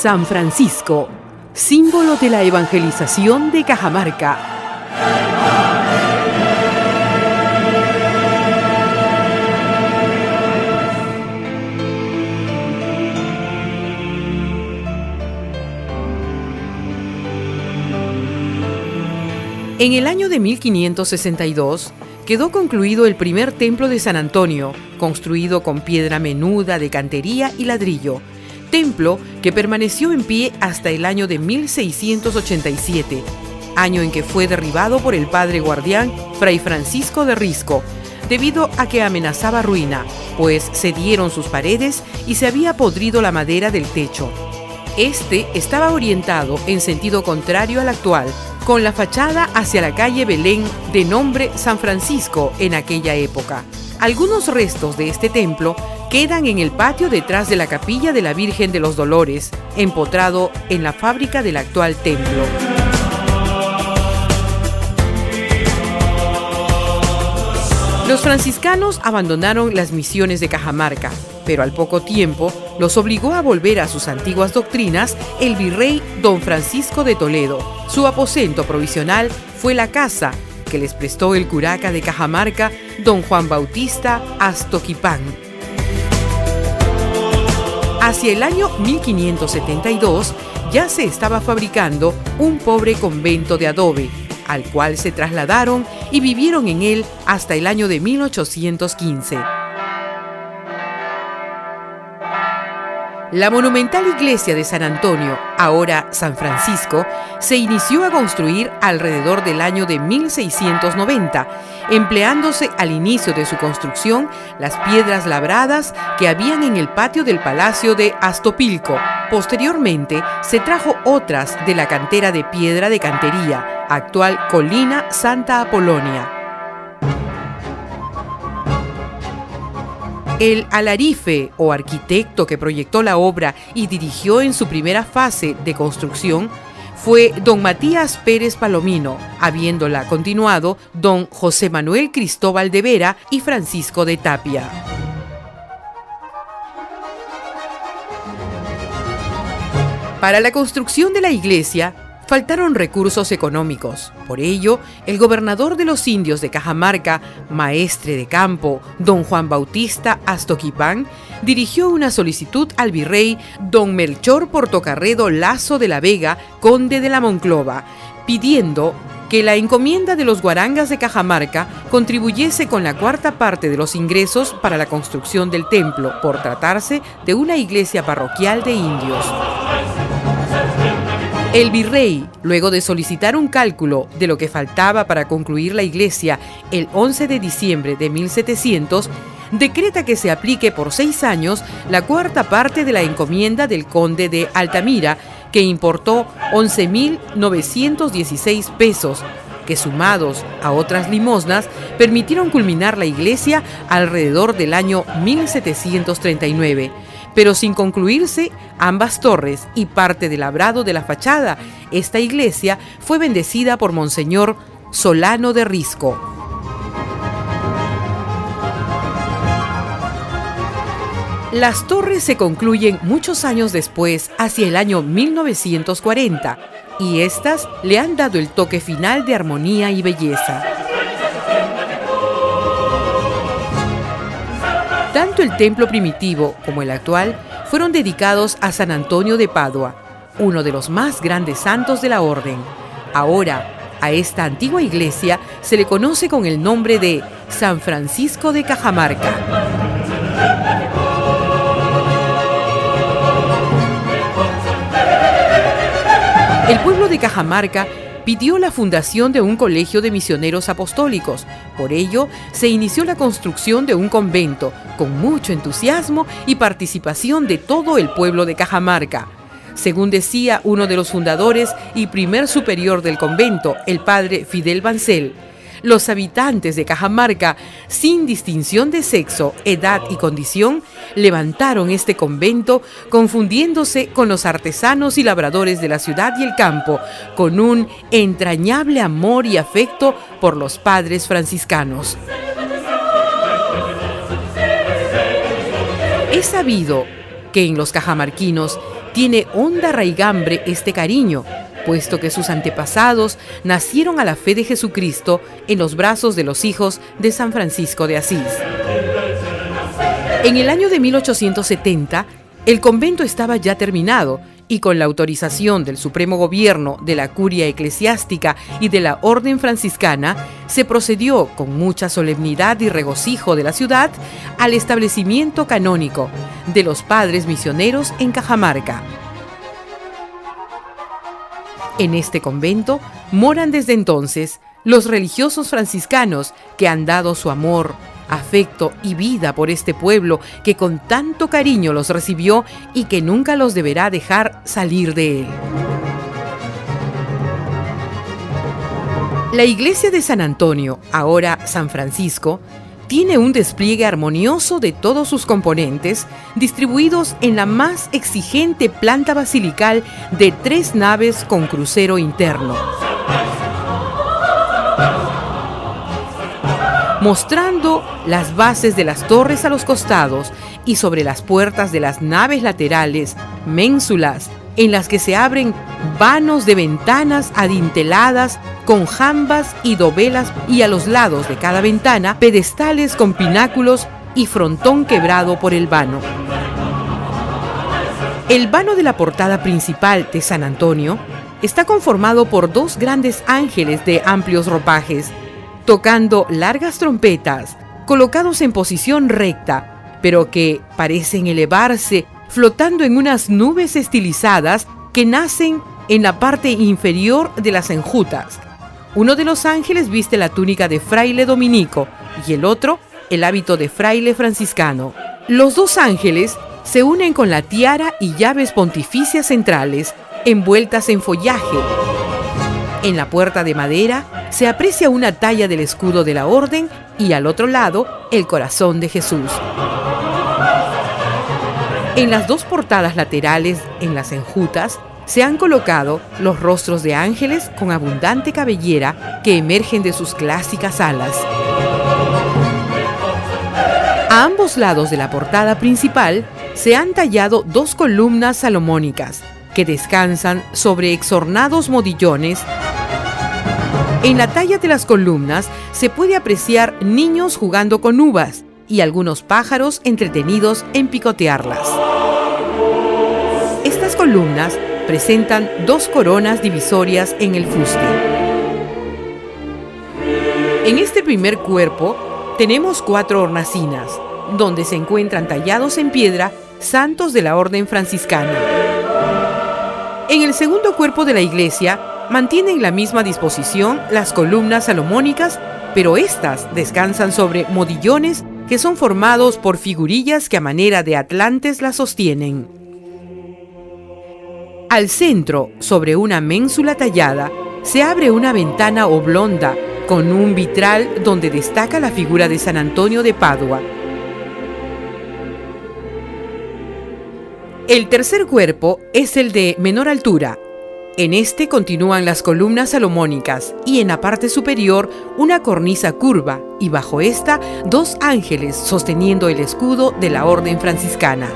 San Francisco, símbolo de la evangelización de Cajamarca. En el año de 1562 quedó concluido el primer templo de San Antonio, construido con piedra menuda de cantería y ladrillo, templo que permaneció en pie hasta el año de 1687, año en que fue derribado por el padre guardián Fray Francisco de Risco, debido a que amenazaba ruina, pues cedieron sus paredes y se había podrido la madera del techo. Este estaba orientado en sentido contrario al actual, con la fachada hacia la calle Belén de nombre San Francisco en aquella época. Algunos restos de este templo quedan en el patio detrás de la capilla de la Virgen de los Dolores, empotrado en la fábrica del actual templo. Los franciscanos abandonaron las misiones de Cajamarca, pero al poco tiempo los obligó a volver a sus antiguas doctrinas el virrey don Francisco de Toledo. Su aposento provisional fue la casa que les prestó el curaca de Cajamarca, don Juan Bautista Astoquipán. Hacia el año 1572 ya se estaba fabricando un pobre convento de adobe, al cual se trasladaron y vivieron en él hasta el año de 1815. La monumental iglesia de San Antonio, ahora San Francisco, se inició a construir alrededor del año de 1690, empleándose al inicio de su construcción las piedras labradas que habían en el patio del Palacio de Astopilco. Posteriormente, se trajo otras de la cantera de piedra de cantería, actual Colina Santa Apolonia. El alarife o arquitecto que proyectó la obra y dirigió en su primera fase de construcción fue don Matías Pérez Palomino, habiéndola continuado don José Manuel Cristóbal de Vera y Francisco de Tapia. Para la construcción de la iglesia faltaron recursos económicos. Por ello, el gobernador de los indios de Cajamarca, maestre de campo, don Juan Bautista Astoquipán, dirigió una solicitud al virrey don Melchor Portocarrero Lazo de la Vega, conde de la Monclova, pidiendo que la encomienda de los guarangas de Cajamarca contribuyese con la cuarta parte de los ingresos para la construcción del templo, por tratarse de una iglesia parroquial de indios. El virrey, luego de solicitar un cálculo de lo que faltaba para concluir la iglesia el 11 de diciembre de 1700, decreta que se aplique por 6 años la cuarta parte de la encomienda del conde de Altamira, que importó 11.916 pesos, que sumados a otras limosnas permitieron culminar la iglesia alrededor del año 1739. Pero sin concluirse ambas torres y parte del labrado de la fachada, esta iglesia fue bendecida por Monseñor Solano de Risco. Las torres se concluyen muchos años después, hacia el año 1940, y estas le han dado el toque final de armonía y belleza. Tanto el templo primitivo como el actual fueron dedicados a San Antonio de Padua, uno de los más grandes santos de la orden. Ahora, a esta antigua iglesia se le conoce con el nombre de San Francisco de Cajamarca. El pueblo de Cajamarca pidió la fundación de un colegio de misioneros apostólicos. Por ello, se inició la construcción de un convento, con mucho entusiasmo y participación de todo el pueblo de Cajamarca. Según decía uno de los fundadores y primer superior del convento, el padre Fidel Bancel, los habitantes de Cajamarca, sin distinción de sexo, edad y condición, levantaron este convento, confundiéndose con los artesanos y labradores de la ciudad y el campo, con un entrañable amor y afecto por los padres franciscanos. Es sabido que en los cajamarquinos tiene honda raigambre este cariño, puesto que sus antepasados nacieron a la fe de Jesucristo en los brazos de los hijos de San Francisco de Asís. En el año de 1870, el convento estaba ya terminado y con la autorización del Supremo Gobierno, de la Curia Eclesiástica y de la Orden Franciscana, se procedió con mucha solemnidad y regocijo de la ciudad al establecimiento canónico de los padres misioneros en Cajamarca. En este convento moran desde entonces los religiosos franciscanos que han dado su amor, afecto y vida por este pueblo que con tanto cariño los recibió y que nunca los deberá dejar salir de él. La iglesia de San Antonio, ahora San Francisco, tiene un despliegue armonioso de todos sus componentes, distribuidos en la más exigente planta basilical de 3 naves con crucero interno, mostrando las bases de las torres a los costados y sobre las puertas de las naves laterales, ménsulas, en las que se abren vanos de ventanas adinteladas con jambas y dovelas, y a los lados de cada ventana pedestales con pináculos y frontón quebrado por el vano. El vano de la portada principal de San Antonio está conformado por 2 grandes ángeles de amplios ropajes, tocando largas trompetas, colocados en posición recta, pero que parecen elevarse flotando en unas nubes estilizadas que nacen en la parte inferior de las enjutas. Uno de los ángeles viste la túnica de fraile dominico y el otro el hábito de fraile franciscano. Los 2 ángeles se unen con la tiara y llaves pontificias centrales envueltas en follaje. En la puerta de madera se aprecia una talla del escudo de la orden y al otro lado el corazón de Jesús. En las 2 portadas laterales, en las enjutas, se han colocado los rostros de ángeles con abundante cabellera que emergen de sus clásicas alas. A ambos lados de la portada principal se han tallado 2 columnas salomónicas que descansan sobre exornados modillones. En la talla de las columnas se puede apreciar niños jugando con uvas y algunos pájaros entretenidos en picotearlas. Estas columnas presentan 2 coronas divisorias en el fuste. En este primer cuerpo tenemos 4 hornacinas, donde se encuentran tallados en piedra santos de la Orden Franciscana. En el segundo cuerpo de la iglesia mantienen la misma disposición las columnas salomónicas, pero estas descansan sobre modillones que son formados por figurillas que a manera de atlantes las sostienen. Al centro, sobre una ménsula tallada, se abre una ventana oblonga con un vitral donde destaca la figura de San Antonio de Padua. El tercer cuerpo es el de menor altura. En este continúan las columnas salomónicas y en la parte superior una cornisa curva y bajo esta 2 ángeles sosteniendo el escudo de la Orden Franciscana.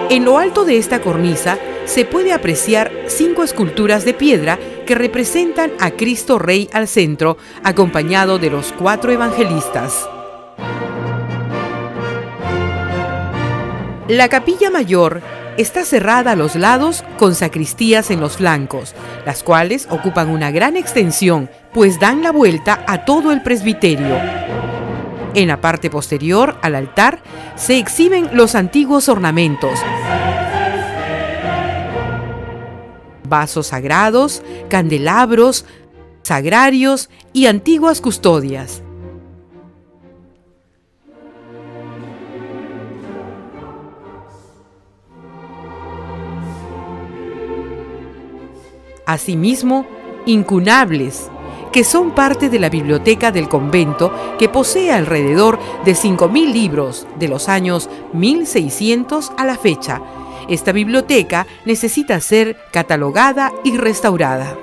En lo alto de esta cornisa se puede apreciar 5 esculturas de piedra que representan a Cristo Rey al centro, acompañado de los 4 evangelistas. La capilla mayor está cerrada a los lados con sacristías en los flancos, las cuales ocupan una gran extensión, pues dan la vuelta a todo el presbiterio. En la parte posterior, al altar, se exhiben los antiguos ornamentos: vasos sagrados, candelabros, sagrarios y antiguas custodias. Asimismo, incunables, que son parte de la biblioteca del convento, que posee alrededor de 5.000 libros de los años 1600 a la fecha. Esta biblioteca necesita ser catalogada y restaurada.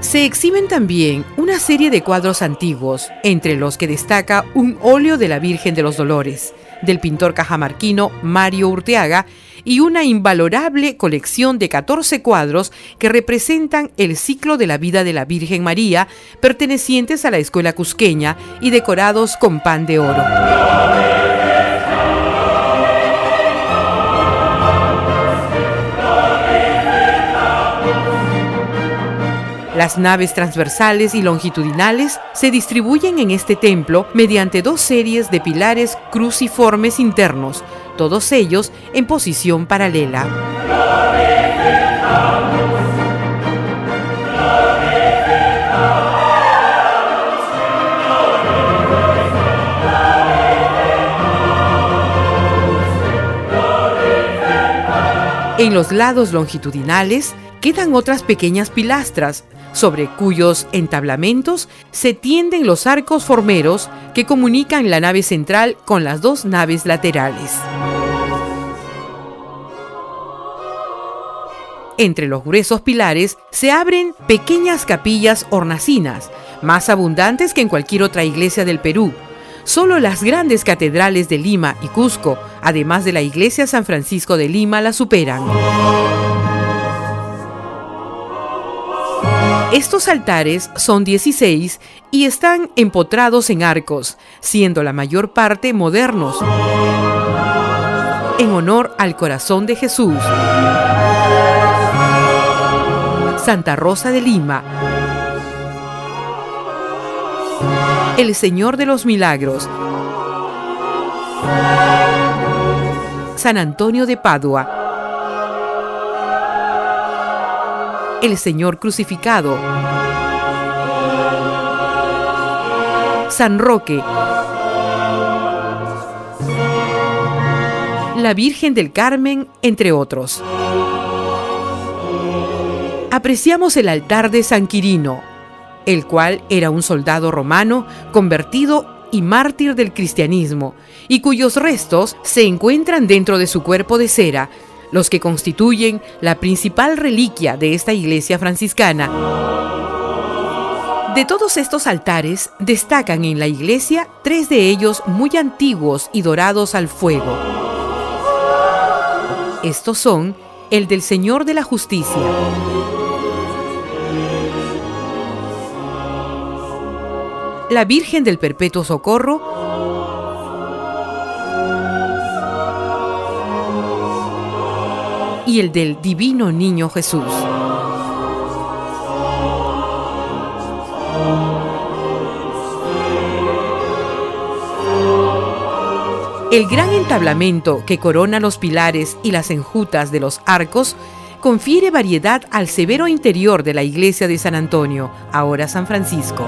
Se exhiben también una serie de cuadros antiguos, entre los que destaca un óleo de la Virgen de los Dolores, del pintor cajamarquino Mario Urteaga, y una invalorable colección de 14 cuadros que representan el ciclo de la vida de la Virgen María, pertenecientes a la escuela cusqueña y decorados con pan de oro. Las naves transversales y longitudinales se distribuyen en este templo mediante 2 series de pilares cruciformes internos, todos ellos en posición paralela. En los lados longitudinales quedan otras pequeñas pilastras, sobre cuyos entablamentos se tienden los arcos formeros que comunican la nave central con las 2 naves laterales. Entre los gruesos pilares se abren pequeñas capillas hornacinas, más abundantes que en cualquier otra iglesia del Perú. Solo las grandes catedrales de Lima y Cusco, además de la iglesia San Francisco de Lima, la superan. Estos altares son 16 y están empotrados en arcos, siendo la mayor parte modernos, en honor al Corazón de Jesús, Santa Rosa de Lima, el Señor de los Milagros, San Antonio de Padua, el Señor crucificado, San Roque, la Virgen del Carmen, entre otros. Apreciamos el altar de San Quirino, el cual era un soldado romano convertido y mártir del cristianismo, y cuyos restos se encuentran dentro de su cuerpo de cera, los que constituyen la principal reliquia de esta iglesia franciscana. De todos estos altares, destacan en la iglesia 3 de ellos muy antiguos y dorados al fuego. Estos son el del Señor de la Justicia, la Virgen del Perpetuo Socorro y el del Divino Niño Jesús. El gran entablamento que corona los pilares y las enjutas de los arcos confiere variedad al severo interior de la iglesia de San Antonio, ahora San Francisco.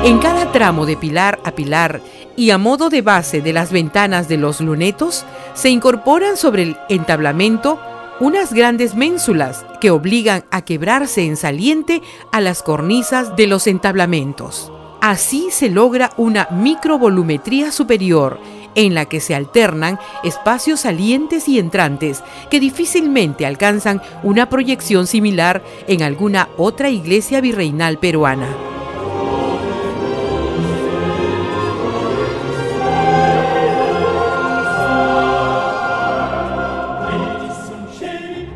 En cada tramo de pilar a pilar y a modo de base de las ventanas de los lunetos, se incorporan sobre el entablamento unas grandes ménsulas que obligan a quebrarse en saliente a las cornisas de los entablamentos. Así se logra una microvolumetría superior, en la que se alternan espacios salientes y entrantes que difícilmente alcanzan una proyección similar en alguna otra iglesia virreinal peruana.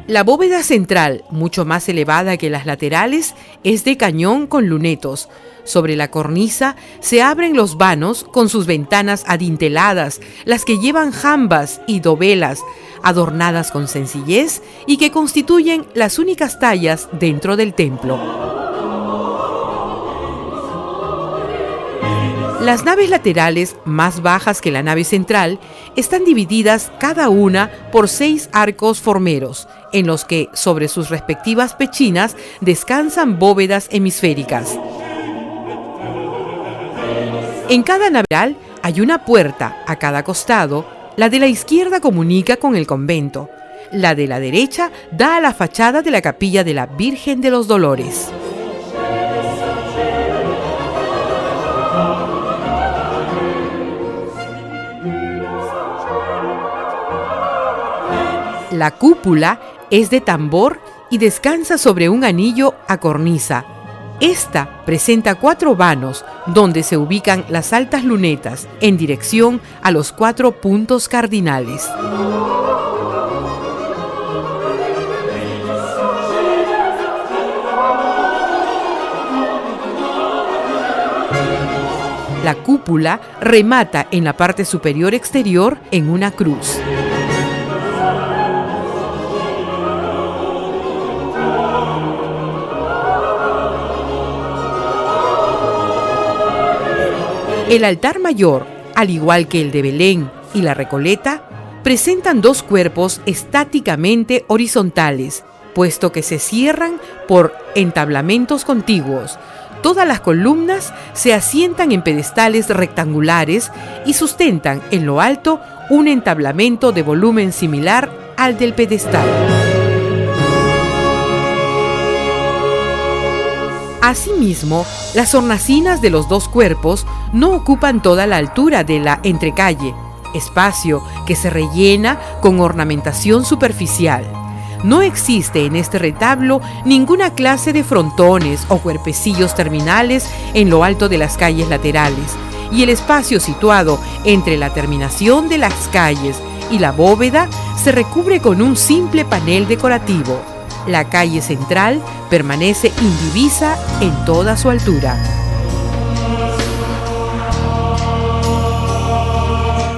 La bóveda central, mucho más elevada que las laterales, es de cañón con lunetos. Sobre la cornisa se abren los vanos con sus ventanas adinteladas, las que llevan jambas y dovelas, adornadas con sencillez y que constituyen las únicas tallas dentro del templo. Las naves laterales, más bajas que la nave central, están divididas cada una por 6 arcos formeros, en los que, sobre sus respectivas pechinas, descansan bóvedas hemisféricas. En cada nave hay una puerta a cada costado. La de la izquierda comunica con el convento. La de la derecha da a la fachada de la capilla de la Virgen de los Dolores. La cúpula es de tambor y descansa sobre un anillo a cornisa. Esta presenta 4 vanos donde se ubican las altas lunetas en dirección a los 4 puntos cardinales. La cúpula remata en la parte superior exterior en una cruz. El altar mayor, al igual que el de Belén y la Recoleta, presentan 2 cuerpos estáticamente horizontales, puesto que se cierran por entablamentos contiguos. Todas las columnas se asientan en pedestales rectangulares y sustentan en lo alto un entablamento de volumen similar al del pedestal. Asimismo, las hornacinas de los 2 cuerpos no ocupan toda la altura de la entrecalle, espacio que se rellena con ornamentación superficial. No existe en este retablo ninguna clase de frontones o cuerpecillos terminales en lo alto de las calles laterales, y el espacio situado entre la terminación de las calles y la bóveda se recubre con un simple panel decorativo. La calle central permanece indivisa en toda su altura.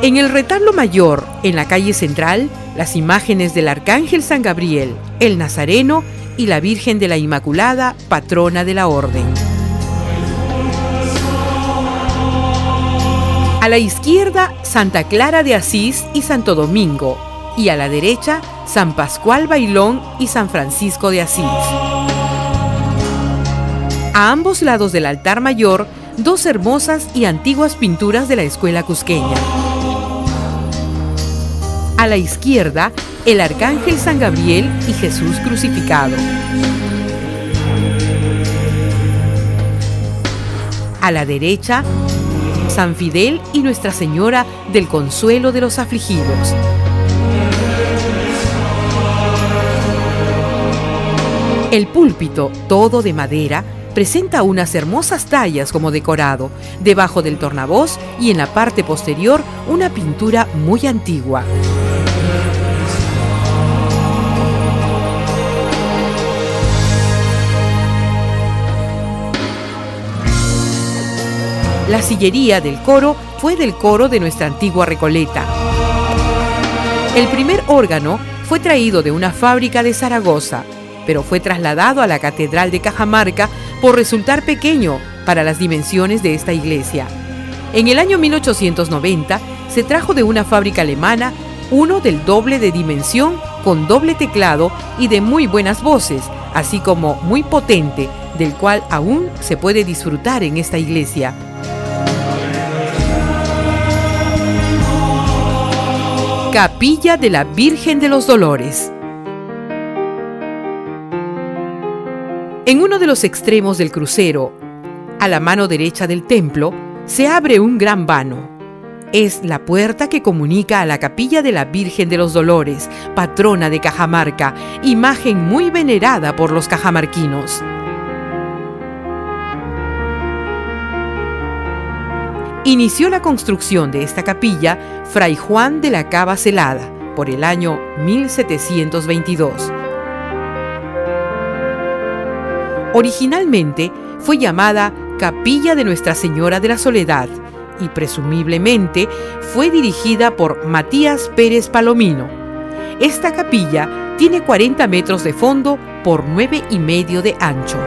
En el retablo mayor, en la calle central, las imágenes del Arcángel San Gabriel, el Nazareno y la Virgen de la Inmaculada, patrona de la Orden. A la izquierda, Santa Clara de Asís y Santo Domingo, y a la derecha, San Pascual Bailón y San Francisco de Asís. A ambos lados del altar mayor, 2 hermosas y antiguas pinturas de la escuela cusqueña. A la izquierda, el Arcángel San Gabriel y Jesús crucificado. A la derecha, San Fidel y Nuestra Señora del Consuelo de los Afligidos. El púlpito, todo de madera, presenta unas hermosas tallas como decorado, debajo del tornavoz y en la parte posterior una pintura muy antigua. La sillería del coro fue del coro de nuestra antigua Recoleta. El primer órgano fue traído de una fábrica de Zaragoza, pero fue trasladado a la Catedral de Cajamarca por resultar pequeño para las dimensiones de esta iglesia. En el año 1890 se trajo de una fábrica alemana uno del doble de dimensión, con doble teclado y de muy buenas voces, así como muy potente, del cual aún se puede disfrutar en esta iglesia. Capilla de la Virgen de los Dolores. En uno de los extremos del crucero, a la mano derecha del templo, se abre un gran vano. Es la puerta que comunica a la Capilla de la Virgen de los Dolores, patrona de Cajamarca, imagen muy venerada por los cajamarquinos. Inició la construcción de esta capilla Fray Juan de la Cava Celada por el año 1722. Originalmente fue llamada Capilla de Nuestra Señora de la Soledad y presumiblemente fue dirigida por Matías Pérez Palomino. Esta capilla tiene 40 metros de fondo por 9,5 de ancho.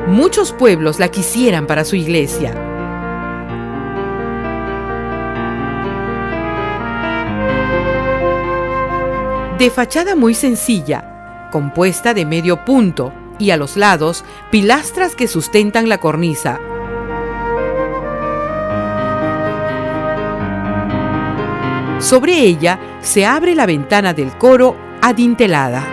Muchos pueblos la quisieran para su iglesia. De fachada muy sencilla, compuesta de medio punto y a los lados pilastras que sustentan la cornisa. Sobre ella se abre la ventana del coro adintelada.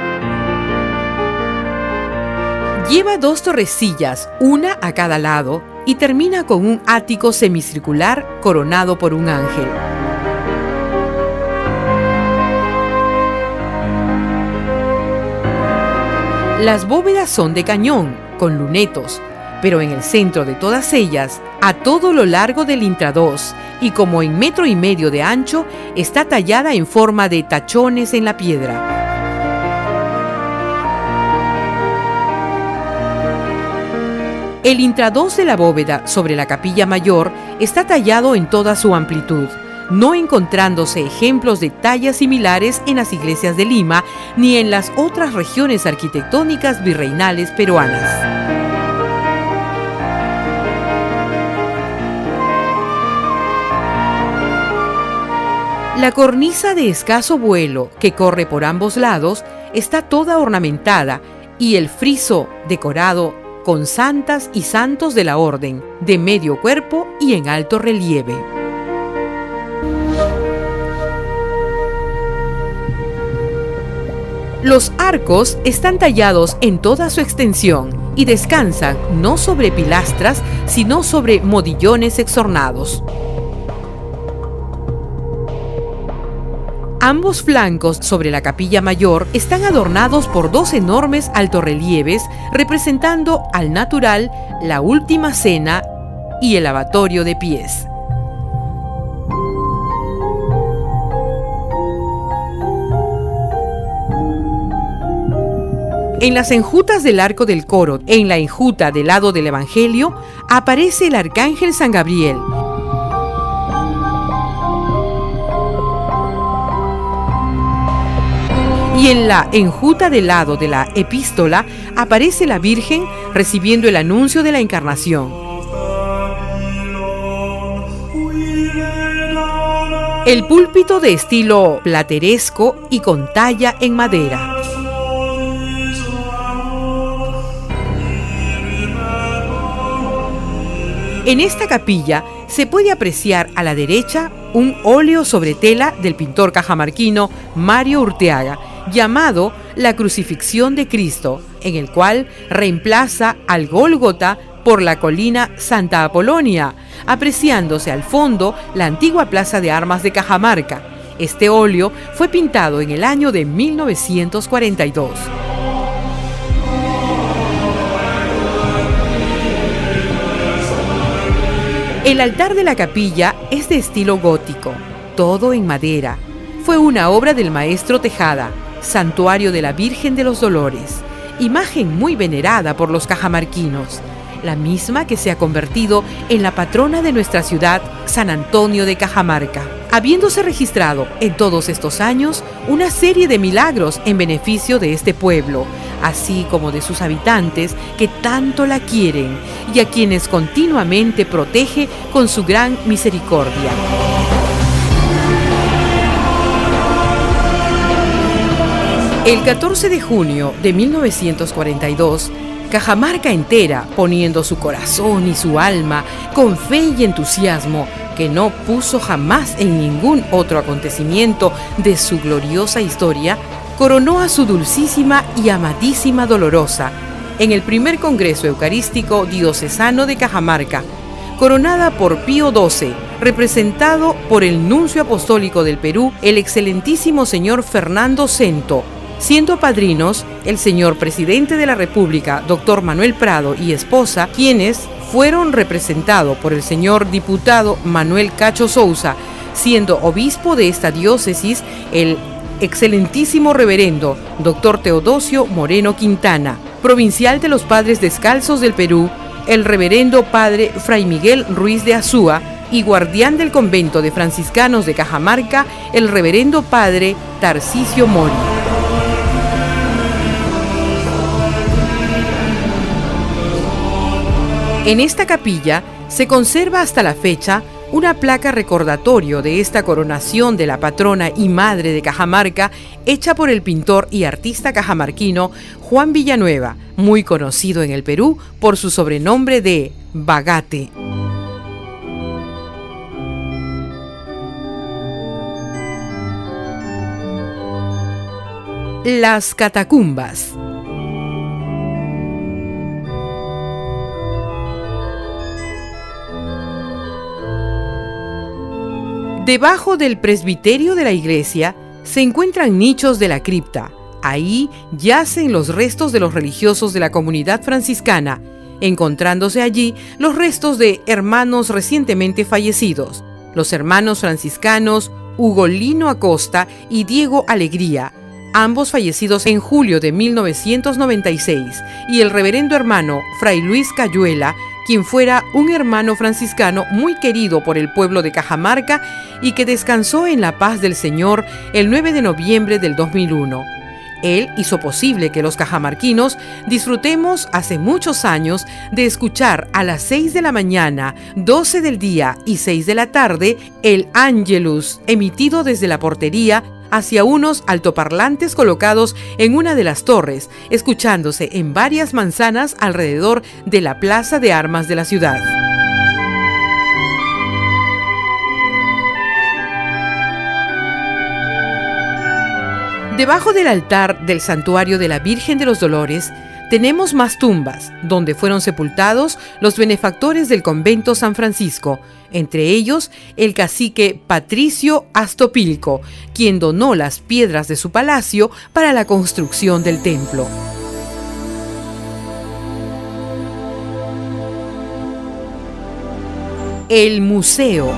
Lleva 2 torrecillas, una a cada lado, y termina con un ático semicircular coronado por un ángel. Las bóvedas son de cañón, con lunetos, pero en el centro de todas ellas, a todo lo largo del intradós y como en 1,5 metros de ancho, está tallada en forma de tachones en la piedra. El intradós de la bóveda sobre la capilla mayor está tallado en toda su amplitud, no encontrándose ejemplos de tallas similares en las iglesias de Lima ni en las otras regiones arquitectónicas virreinales peruanas. La cornisa de escaso vuelo que corre por ambos lados está toda ornamentada y el friso decorado con santas y santos de la orden, de medio cuerpo y en alto relieve. Los arcos están tallados en toda su extensión y descansan no sobre pilastras, sino sobre modillones exornados. Ambos flancos sobre la capilla mayor están adornados por 2 enormes altorrelieves representando al natural, la última cena y el lavatorio de pies. En las enjutas del arco del coro, en la enjuta del lado del Evangelio, aparece el arcángel San Gabriel. Y en la enjuta del lado de la epístola aparece la Virgen recibiendo el anuncio de la Encarnación. El púlpito de estilo plateresco y con talla en madera. En esta capilla se puede apreciar a la derecha un óleo sobre tela del pintor cajamarquino Mario Urteaga, llamado La Crucifixión de Cristo, en el cual reemplaza al Gólgota por la colina Santa Apolonia, apreciándose al fondo la antigua plaza de armas de Cajamarca. Este óleo fue pintado en el año de 1942. El altar de la capilla es de estilo gótico, todo en madera. Fue una obra del maestro Tejada, santuario de la Virgen de los Dolores, imagen muy venerada por los cajamarquinos, la misma que se ha convertido en la patrona de nuestra ciudad, San Antonio de Cajamarca, habiéndose registrado en todos estos años una serie de milagros en beneficio de este pueblo, así como de sus habitantes que tanto la quieren y a quienes continuamente protege con su gran misericordia. El 14 de junio de 1942, Cajamarca entera, poniendo su corazón y su alma con fe y entusiasmo que no puso jamás en ningún otro acontecimiento de su gloriosa historia, coronó a su dulcísima y amadísima Dolorosa en el primer Congreso Eucarístico Diocesano de Cajamarca, coronada por Pío XII, representado por el Nuncio Apostólico del Perú, el excelentísimo señor Fernando Cento, siendo padrinos el señor Presidente de la República, doctor Manuel Prado, y esposa, quienes fueron representados por el señor diputado Manuel Cacho Sousa, siendo obispo de esta diócesis el excelentísimo reverendo doctor Teodosio Moreno Quintana, provincial de los Padres Descalzos del Perú, el reverendo padre Fray Miguel Ruiz de Azúa, y guardián del convento de franciscanos de Cajamarca, el reverendo padre Tarcisio Mori. En esta capilla se conserva hasta la fecha una placa recordatorio de esta coronación de la patrona y madre de Cajamarca, hecha por el pintor y artista cajamarquino Juan Villanueva, muy conocido en el Perú por su sobrenombre de Bagate. Las catacumbas. Debajo del presbiterio de la iglesia se encuentran nichos de la cripta. Ahí yacen los restos de los religiosos de la comunidad franciscana, encontrándose allí los restos de hermanos recientemente fallecidos, los hermanos franciscanos Ugolino Acosta y Diego Alegría, ambos fallecidos en julio de 1996, y el reverendo hermano Fray Luis Cayuela, quien fuera un hermano franciscano muy querido por el pueblo de Cajamarca y que descansó en la paz del Señor el 9 de noviembre del 2001. Él hizo posible que los cajamarquinos disfrutemos hace muchos años de escuchar a las 6 de la mañana, 12 del día y 6 de la tarde el Ángelus, emitido desde la portería hacia unos altoparlantes colocados en una de las torres, escuchándose en varias manzanas alrededor de la plaza de armas de la ciudad. Debajo del altar del santuario de la Virgen de los Dolores tenemos más tumbas, donde fueron sepultados los benefactores del convento San Francisco, entre ellos el cacique Patricio Astopilco, quien donó las piedras de su palacio para la construcción del templo. El museo.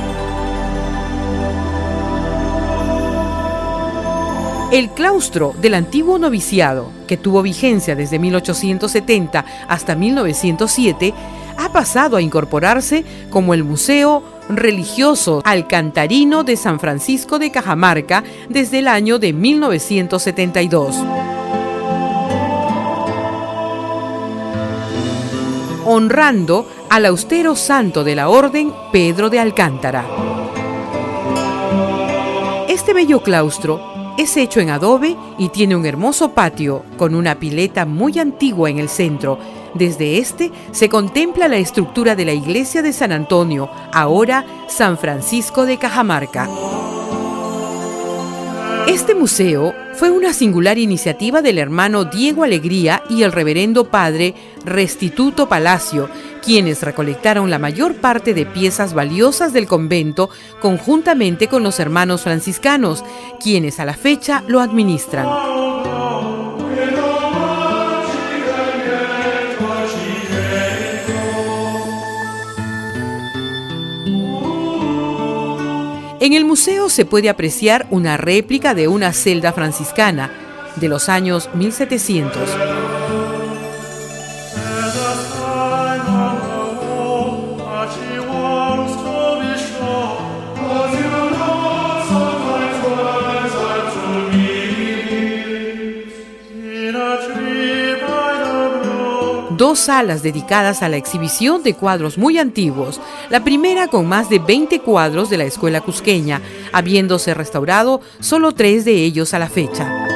El claustro del antiguo noviciado, que tuvo vigencia desde 1870 hasta 1907, ha pasado a incorporarse como el Museo Religioso Alcantarino de San Francisco de Cajamarca desde el año de 1972. Honrando al austero santo de la Orden, Pedro de Alcántara. Este bello claustro es hecho en adobe y tiene un hermoso patio con una pileta muy antigua en el centro. Desde este se contempla la estructura de la iglesia de San Antonio, ahora San Francisco de Cajamarca. Este museo fue una singular iniciativa del hermano Diego Alegría y el reverendo padre Restituto Palacio, quienes recolectaron la mayor parte de piezas valiosas del convento conjuntamente con los hermanos franciscanos, quienes a la fecha lo administran. En el museo se puede apreciar una réplica de una celda franciscana de los años 1700. Dos salas dedicadas a la exhibición de cuadros muy antiguos, la primera con más de 20 cuadros de la escuela cusqueña, habiéndose restaurado solo 3 de ellos a la fecha.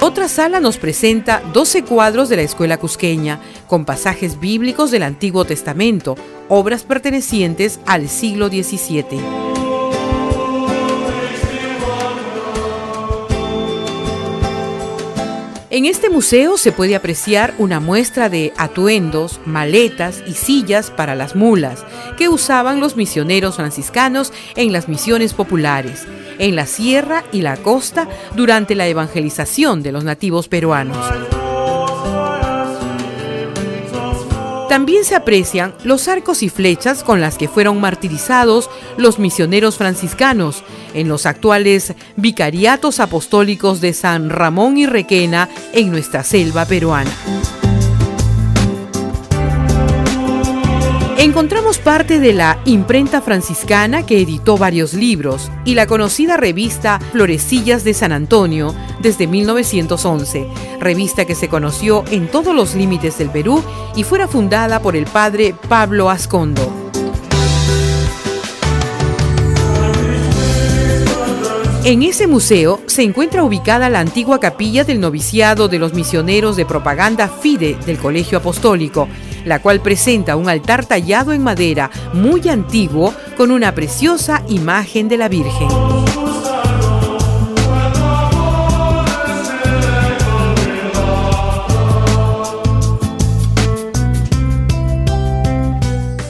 Otra sala nos presenta 12 cuadros de la escuela cusqueña, con pasajes bíblicos del Antiguo Testamento, obras pertenecientes al siglo XVII. En este museo se puede apreciar una muestra de atuendos, maletas y sillas para las mulas que usaban los misioneros franciscanos en las misiones populares, en la sierra y la costa durante la evangelización de los nativos peruanos. También se aprecian los arcos y flechas con las que fueron martirizados los misioneros franciscanos en los actuales vicariatos apostólicos de San Ramón y Requena en nuestra selva peruana. Encontramos parte de la imprenta franciscana que editó varios libros y la conocida revista Florecillas de San Antonio desde 1911, revista que se conoció en todos los límites del Perú y fuera fundada por el padre Pablo Ascondo. En ese museo se encuentra ubicada la antigua capilla del noviciado de los misioneros de propaganda FIDE del Colegio Apostólico, la cual presenta un altar tallado en madera muy antiguo con una preciosa imagen de la Virgen.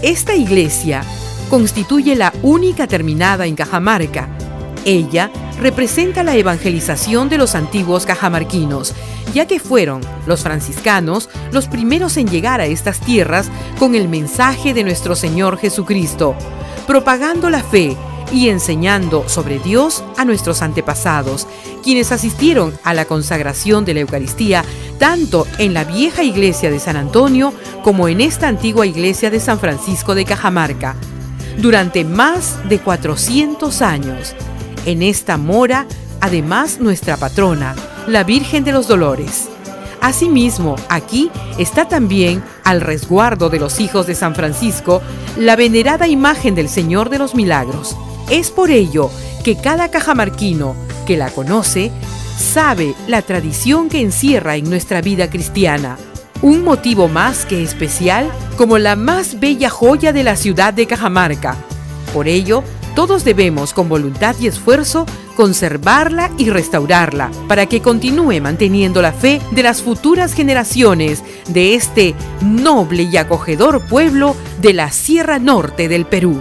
Esta iglesia constituye la única terminada en Cajamarca. Ella representa la evangelización de los antiguos cajamarquinos, ya que fueron los franciscanos los primeros en llegar a estas tierras con el mensaje de nuestro Señor Jesucristo, propagando la fe y enseñando sobre Dios a nuestros antepasados, quienes asistieron a la consagración de la Eucaristía tanto en la vieja iglesia de San Antonio como en esta antigua iglesia de San Francisco de Cajamarca. Durante más de 400 años, en esta mora, además, nuestra patrona, la Virgen de los Dolores. Asimismo, aquí está también, al resguardo de los hijos de San Francisco, la venerada imagen del Señor de los Milagros. Es por ello que cada cajamarquino que la conoce sabe la tradición que encierra en nuestra vida cristiana. Un motivo más que especial como la más bella joya de la ciudad de Cajamarca. Por ello, todos debemos, con voluntad y esfuerzo, conservarla y restaurarla para que continúe manteniendo la fe de las futuras generaciones de este noble y acogedor pueblo de la Sierra Norte del Perú.